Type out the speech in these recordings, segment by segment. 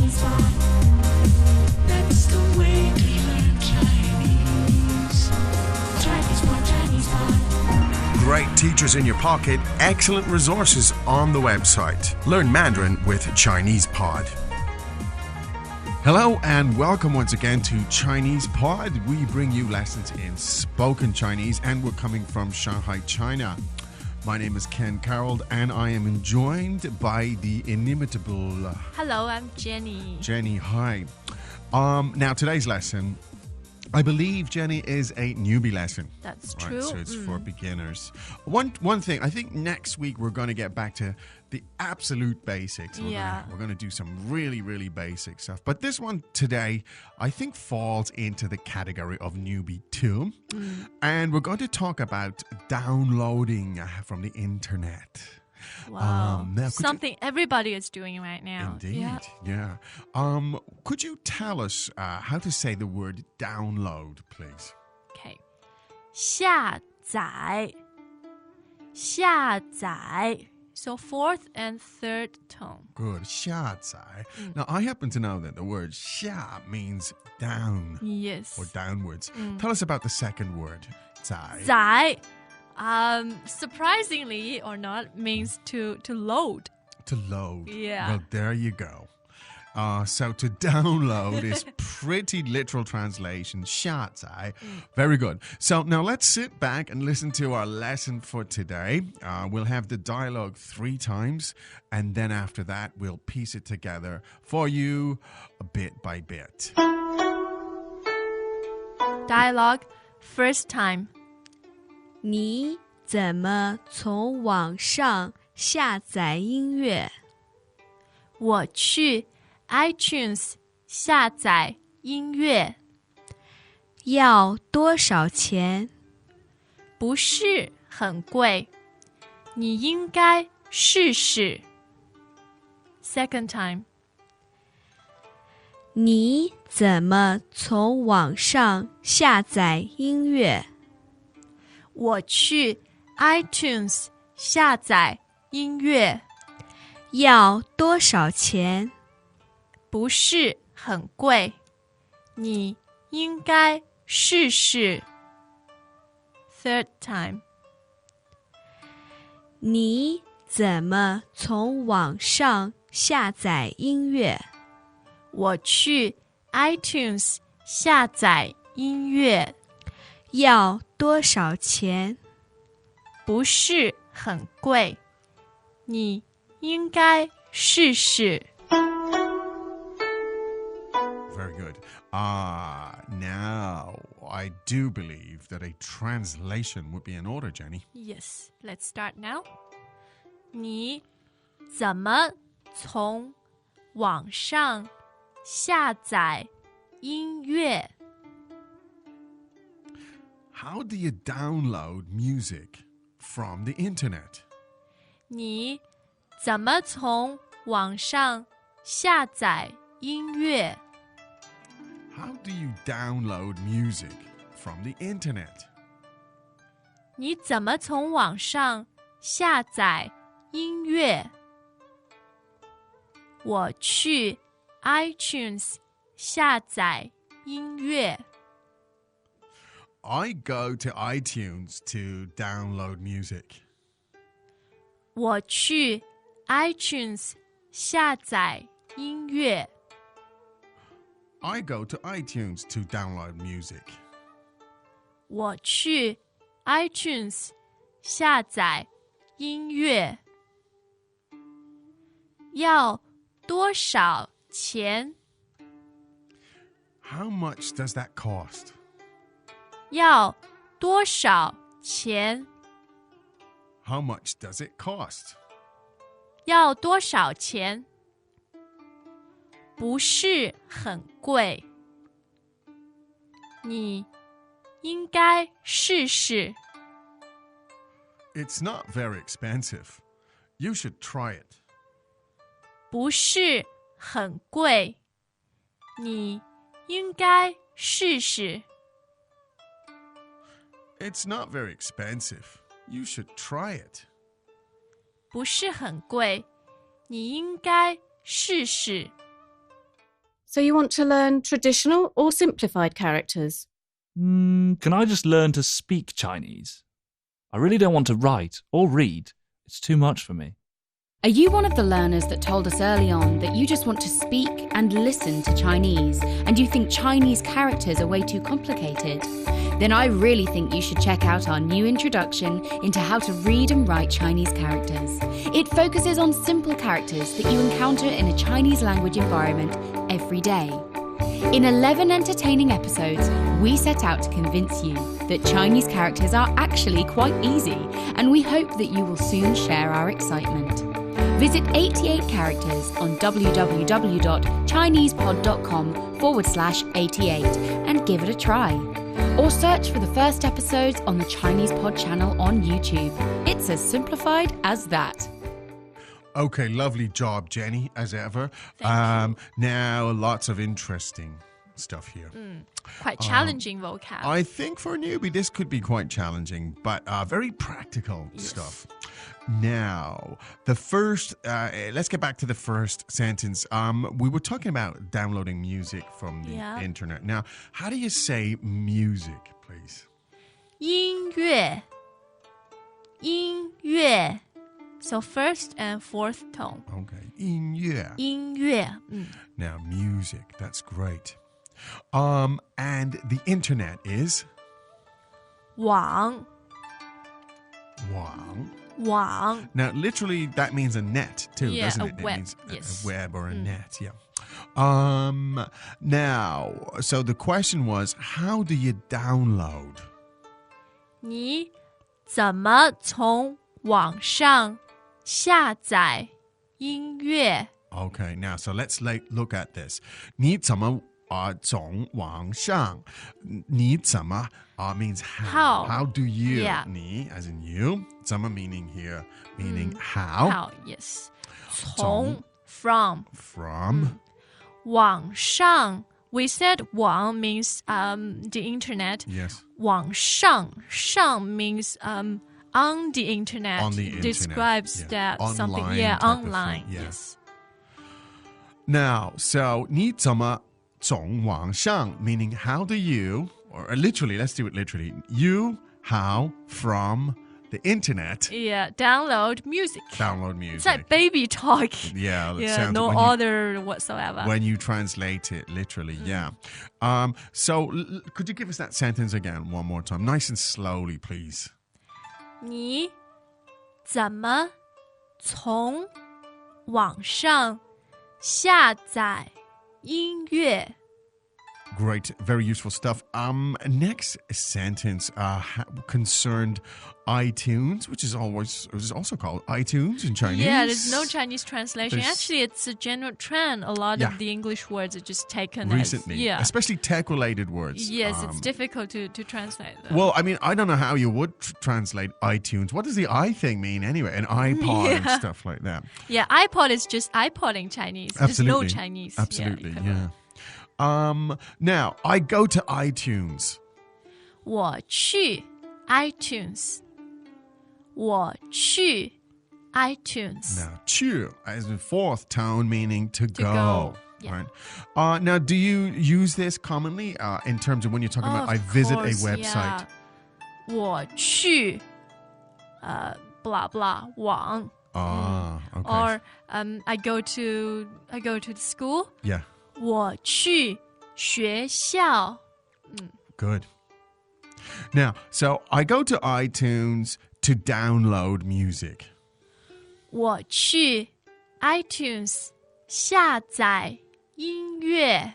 Chinese pot. That's the way to learn Chinese. Chinese pot, Chinese pot. Great teachers in your pocket, excellent resources on the website. Learn Mandarin with Chinese Pod. Hello and welcome once again to Chinese Pod. We bring you lessons in spoken Chinese and we're coming from Shanghai, China. My name is Ken Carroll and I am joined by the inimitable... Hello, I'm Jenny. Jenny, hi. Now today's lesson, I believe, Jenny, is a newbie lesson. That's true. Right, so it's for beginners. One thing, I think next week we're going to get back to the absolute basics. We're going to do some really, really basic stuff. But this one today, I think, falls into the category of newbie too. And we're going to talk about downloading from the internet. Wow. Something everybody is doing right now. Indeed, yeah. Could you tell us how to say the word download, please? Okay. 下载. 下载. So fourth and third tone. Good. 下载. Now, I happen to know that the word 下 means down. Yes. Or downwards. Tell us about the second word, 载. 载. Surprisingly or not, means to load. To load. Yeah. Well, there you go. So to download is pretty literal translation, 下载. Very good. So now let's sit back and listen to our lesson for today. We'll have the dialogue 3 times, and then after that, we'll piece it together for you bit by bit. Dialogue, first time. 你怎么从网上下载音乐？我去 iTunes 下载音乐。要多少钱？不是很贵，你应该试试。Second time. 你怎么从网上下载音乐？我去 iTunes 下载音乐。要多少钱？不是很贵，你应该试试。Third time. 你怎么从网上下载音乐？我去 iTunes 下载音乐。要多少钱？不是很贵，你应该试试。Very good. Now, I do believe that a translation would be in order, Jenny. Yes, let's start now. 你怎么从网上下载音乐？ How do you download music from the internet? 你怎么从网上下载音乐？ How do you download music from the internet? 你怎么从网上下载音乐？我去 iTunes 下载音乐。I go to iTunes to download music. 我去 iTunes 下载音乐。I go to iTunes to download music. 我去 iTunes 下载音乐。要多少钱？ How much does that cost? 要多少钱？ How much does it cost? 要多少钱？不是很贵，你应该试试。It's not very expensive. You should try it. 不是很贵，你应该试试。It's not very expensive. You should try it. 不是很贵，你应该试试。So you want to learn traditional or simplified characters? Can I just learn to speak Chinese? I really don't want to write or read. It's too much for me. Are you one of the learners that told us early on that you just want to speak and listen to Chinese and you think Chinese characters are way too complicated? Then I really think you should check out our new introduction into how to read and write Chinese characters. It focuses on simple characters that you encounter in a Chinese language environment every day. In 11 entertaining episodes, we set out to convince you that Chinese characters are actually quite easy, and we hope that you will soon share our excitement. Visit 88 characters on www.chinesepod.com/88 and give it a try. Or search for the first episodes on the Chinese Pod channel on YouTube. It's as simplified as that. Okay, lovely job, Jenny, as ever. Now, lots of interesting stuff here. Quite challenging vocab. I think for a newbie, this could be quite challenging, but very practical stuff. Now, the first, let's get back to the first sentence. We were talking about downloading music from the internet. Now, how do you say music, please? 音乐 音乐 So first and fourth tone. Okay, 音乐. 音乐 Now, music, that's great. And the internet is? 网 Wang. 网 Now, literally, that means a net too, Yeah, doesn't a it? It web, means yes. a web or a net, yeah. Now, so the question was, how do you download? 你怎么从网上下载音乐 Okay, now, so let's look at this. 你怎么从网上？你怎么 means how. How. How do you? Yeah. 你 as in you. 怎么 meaning here, meaning how. How, yes. 从 from From. 网上 We said 网 means the internet. Yes. 网上 means on the internet. On the internet, Describes yeah. that something. Online Yeah, type of online. thing, yeah. Yes. Now, so 你怎么从网上 meaning how do you, or literally, let's do it literally. You, how, from the internet, Yeah, download music. download music. It's like baby talk. Yeah, that Yeah, sounds no when you- other whatsoever. when you translate it literally, yeah. So could you give us that sentence again one more time, nice and slowly, please? 你怎么从网上下载音乐 Great, very useful stuff. Next sentence concerned iTunes, which is also called iTunes in Chinese. Yeah, there's no Chinese translation. There's- Actually, it's a general trend. A lot Yeah. of the English words are just taken Recently, as... Yeah. especially tech-related words. Yes, it's difficult to translate them. Well, I mean, I don't know how you would translate iTunes. What does the I thing mean anyway? An iPod and Yeah. stuff like that. Yeah, iPod is just iPod in Chinese. There's no Absolutely. Chinese. Absolutely, equivalent. yeah. Now, I go to iTunes. 我去 iTunes. 我去 iTunes. Now, 去 as in fourth tone, meaning to go. go, yeah. Right? Now, do you use this commonly in terms of when you're talking about I Of visit course, a website? Yeah. 我去 blah blah 网 Ah, okay. or I go to the school. yeah, 我去学校 good. Now, so I go to iTunes to download music. 我去 iTunes 下载音乐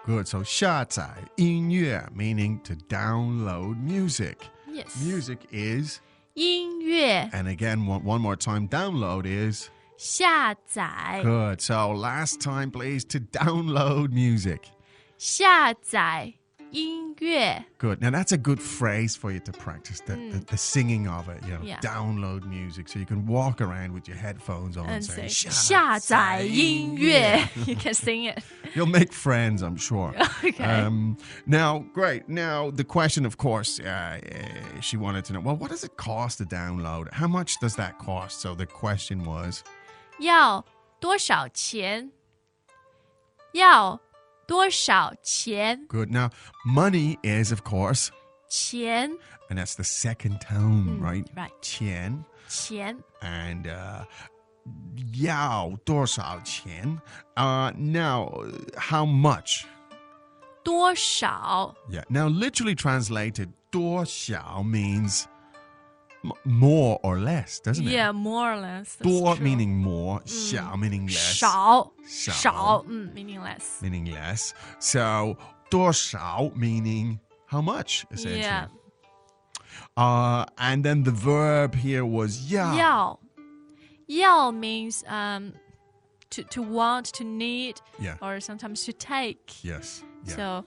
Good. So 下载音乐 meaning to download music. Yes. Music is, 音乐 and again, one more time, download is. 下载 Good. So last time, please, to download music. 下载音乐 Good. Now that's a good phrase for you to practice the singing of it. You know, Yeah. download music, so you can walk around with your headphones on and saying say 下载音乐 You can sing it. You'll make friends, I'm sure. Okay. Now, great. Now the question, of course, she wanted to know. Well, what does it cost to download? How much does that cost? So the question was, 要多少钱？要多少钱 Good. Now, money is, of course, 钱 and that's the second tone, right? right. 钱钱 and 要多少钱? Now, how much? 多少 Yeah. Now, literally translated, 多少 means more or less, doesn't it? Yeah, more or less. That's 多 true. meaning more, 少 meaning less. 少少 meaning less. Meaning less. So, 多少 meaning how much, essentially. Yeah. And then the verb here was 要. 要 means to want, to need, Yeah. or sometimes to take. Yes. Yeah. So,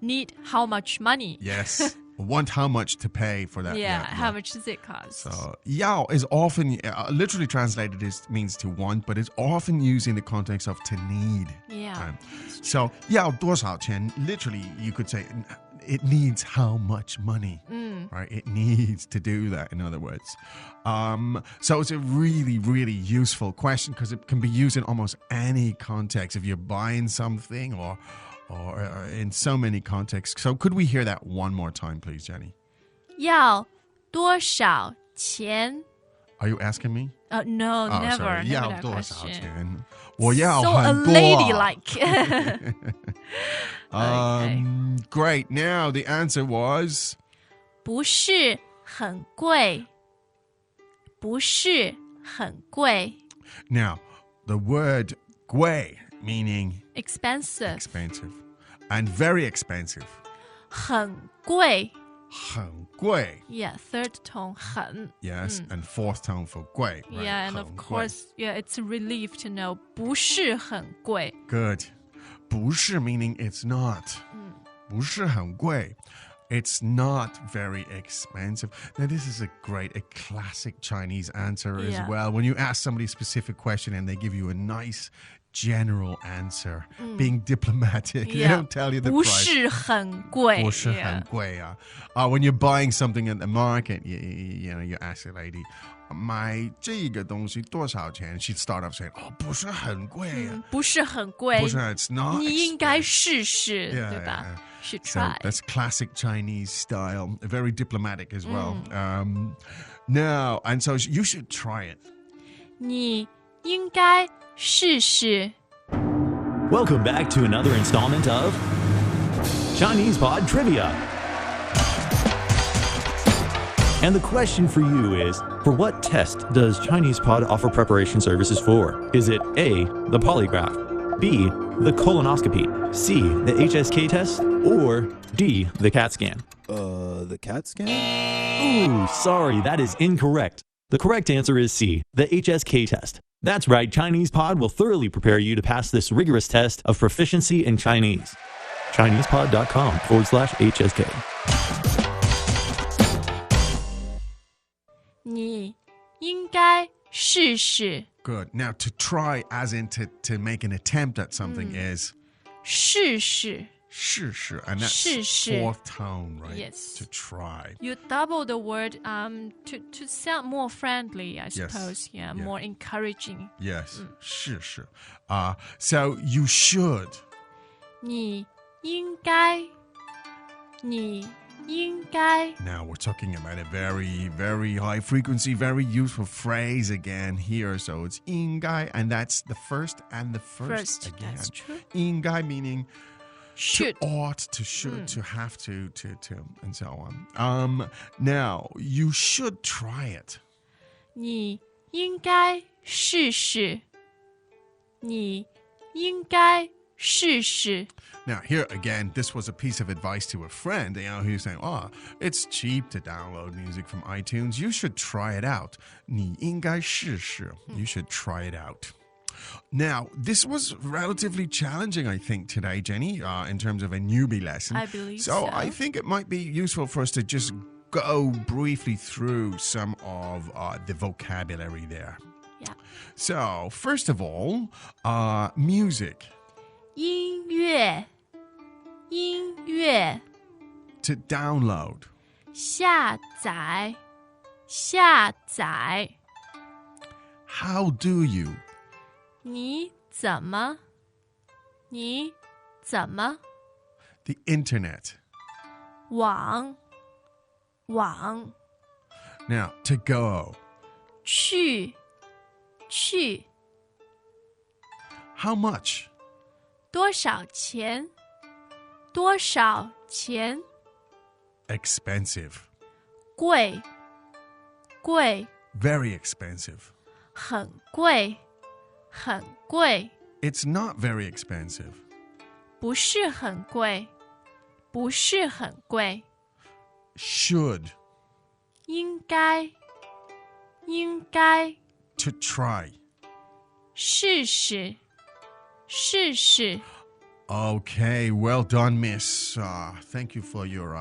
need how much money? Yes. Want how much to pay for that. Yeah, how much does it cost? So, 要 is often, literally translated, means to want, but it's often used in the context of to need. Yeah. So, 要多少钱, literally, you could say, it needs how much money, right? It needs to do that, in other words. So it's a really, really useful question because it can be used in almost any context. If you're buying something or in so many contexts. So could we hear that one more time, please, Jenny? 要多少钱? Are you asking me? No, Oh, never. sorry. Never 要 that 多少 question. 钱? 我要 So a 很多. ladylike. Okay. Great. Now the answer was 不是很贵，不是很贵 now the word 贵 meaning expensive expensive and very expensive. 很贵很贵. Yeah, third tone 很 Yes, and fourth tone for 贵. Right? Yeah, and 很 of 贵. course, yeah, it's a relief to know 不是很贵 Good. 不是 meaning it's not. 不是很贵. It's not very expensive. Now, this is a classic Chinese answer as Yeah. well. When you ask somebody a specific question and they give you a nice general answer, being diplomatic, they Yeah. don't tell you the 不 price. 是很贵不是 Yeah. 很贵啊. When you're buying something at the market, you know, you ask the lady, 买这个东西多少钱? She'd start off saying, 不是很贵啊.不是很贵不是, it's not 你应该 expensive. 试试 Yeah, 对吧 yeah. Should So try that's classic Chinese style, very diplomatic as well. Now, and so you should try it. 你应该试试 Welcome back to another installment of Chinese Pod Trivia. And the question for you is, for what test does Chinese Pod offer preparation services for? Is it A, the polygraph, B, the colonoscopy, C, the HSK test, or D, the CAT scan? The CAT scan? Ooh, sorry, that is incorrect. The correct answer is C, the HSK test. That's right, Chinese Pod will thoroughly prepare you to pass this rigorous test of proficiency in Chinese. ChinesePod.com/HSK. 你应该试试 Good. Now, to try, as in to make an attempt at something, is 试试试试, and that's 试试. fourth tone, right? Yes. To try. You double the word to sound more friendly, I Yes. suppose. Yeah, Yeah. more encouraging. Yes. 试试. So you should. 你应该，你应该 Now we're talking about a very, very high frequency, very useful phrase again here. So it's 应该, and that's the first and the first again. That's true. 应该 meaning should. to ought, to should, to have to, and so on. Now you should try it. 你应该试试，你应该试试。 Now, here again, this was a piece of advice to a friend, you know, who's saying, it's cheap to download music from iTunes. You should try it out. 你应该试试. You should try it out. Now, this was relatively challenging, I think, today, Jenny, in terms of a newbie lesson. I believe so. so. I think it might be useful for us to just go briefly through some of the vocabulary there. Yeah. So, first of all, music. 音乐，音乐， To download. 下载，下载。 How do you? 你怎么怎么 The internet. 网 Now, to go. 去 How much? 多少钱 Expensive. 贵 Very expensive. 很贵 It's not very expensive. 不是很贵 Should. 应该 To try. 试试 Okay, well done, Miss. Thank you for your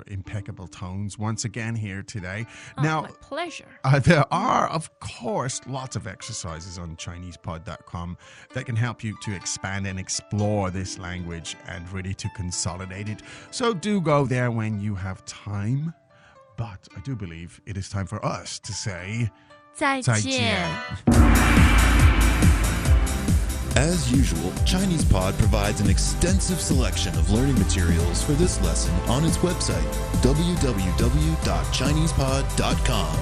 impeccable tones once again here today. Now, My pleasure. there are, of course, lots of exercises on ChinesePod.com that can help you to expand and explore this language and really to consolidate it. So do go there when you have time. But I do believe it is time for us to say 再见 As usual, ChinesePod provides an extensive selection of learning materials for this lesson on its website, www.chinesepod.com.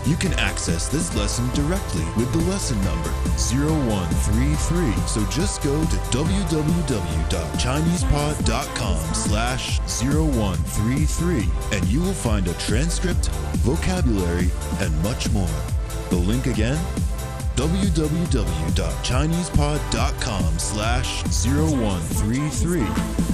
You can access this lesson directly with the lesson number 0133. So just go to www.chinesepod.com/0133 and you will find a transcript, vocabulary, and much more. The link again? www.chinesepod.com/0133